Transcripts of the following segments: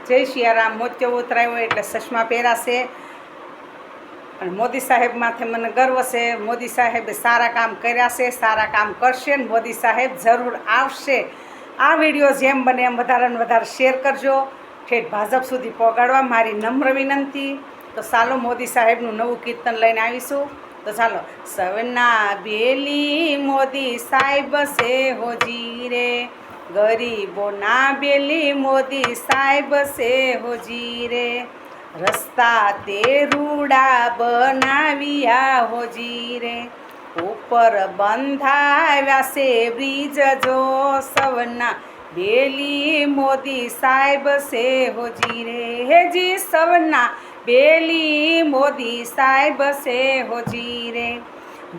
જય સિયારામ. મોતિયો ઉતરાયો એટલે ચશ્મા પહેરાશે અને મોદી સાહેબ માથે મને ગર્વ છે. મોદી સાહેબે સારા કામ કર્યા છે, સારા કામ કરશે ને મોદી સાહેબ જરૂર આવશે. આ વિડીયો જેમ બને એમ વધારે ને વધારે શેર કરજો, ઠેઠ ભાજપ સુધી પહોંચાડવા મારી નમ્ર વિનંતી. તો ચાલો મોદી સાહેબનું નવું કીર્તન લઈને આવીશું. તો ચાલો. સવના બેલી મોદી સાહેબ છે હોજી રે, ગરીબોના બેલી મોદી સાહેબ છે હોજી રે, રસ્તા તે રૂડા બનાવ્યા હોજી રે, ઉપર બંધાવ્યા છે બ્રિજ જો, સવના બેલી મોદી સાહેબ છે હોજી રે, હેજી સવના બેલી મોદી સાહેબ છે હોજી રે,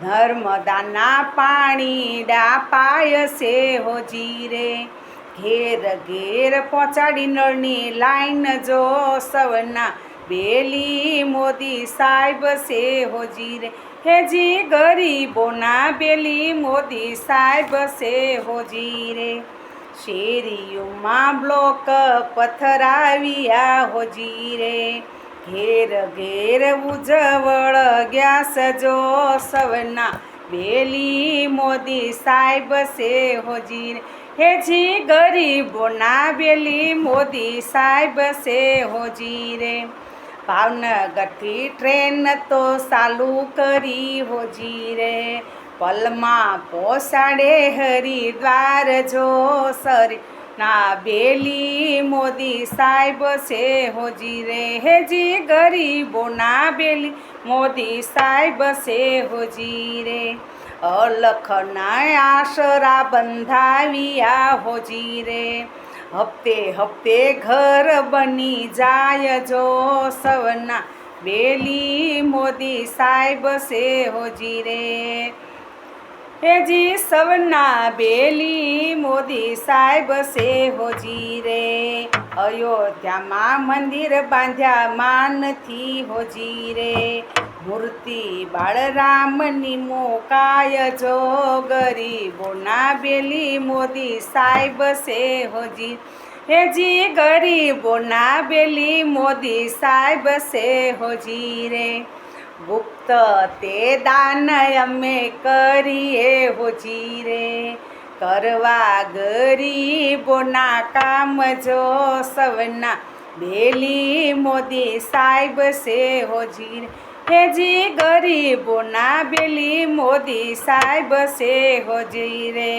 નર્મદાના પાણી ડાપાય છે હોજી રે, ઘેર ઘેર પહોંચાડી નળની લાઈન જો, સવના બેલી મોદી સાહેબ છે હોજી રે, હેજી ગરીબોના બેલી મોદી સાહેબ છે હોજી રે, શેરીઓમાં બ્લોક પથરાવ્યા હોજી રે, ઘેર ઘેર ઉજવળ ગેસ જો, સવના બેલી મોદી સાહેબ છે હોજી રે, હેજી ગરીબોના બેલી મોદી સાહેબ છે હોજી રે, ભાવનગરથી ટ્રેન તો ચાલુ કરી હોજી રે, પલમાં પહોંચાડે હરિદ્વાર જો, સરના બેલી મોદી સાહેબ છે હોજી રે, હેજી ગરીબોના બેલી મોદી સાહેબ છે હોજી રે, અલખના આશરા બંધાવ્યા હોજી રે, હપ્તે હપ્તે ઘર બની જાય જો, સવના બેલી મોદી સાહેબ છે હોજી રે, હેજી સવના બેલી મોદી સાહેબ છે હોજી રે, અયોધ્યામાં મંદિર બાંધ્યા માનથી હોજી રે, મૂર્તિ બાળરામની મોકાય જો, ગરીબોના બેલી મોદી સાહેબ છે હોજી, હેજી ગરીબોના બેલી મોદી સાહેબ છે હોજી રે, ગુપ્ત તે દાન અમે કરીએ હોજી રે, કરવા ગરીબોના કામ જો, સવના બેલી મોદી સાહેબ છે હોજી રે, હેજી ગરીબોના બેલી મોદી સાહેબ છે હોજી રે.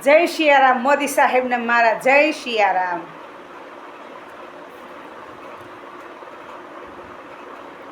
જય સિયારામ. મોદી સાહેબને મારા જય સિયારામ.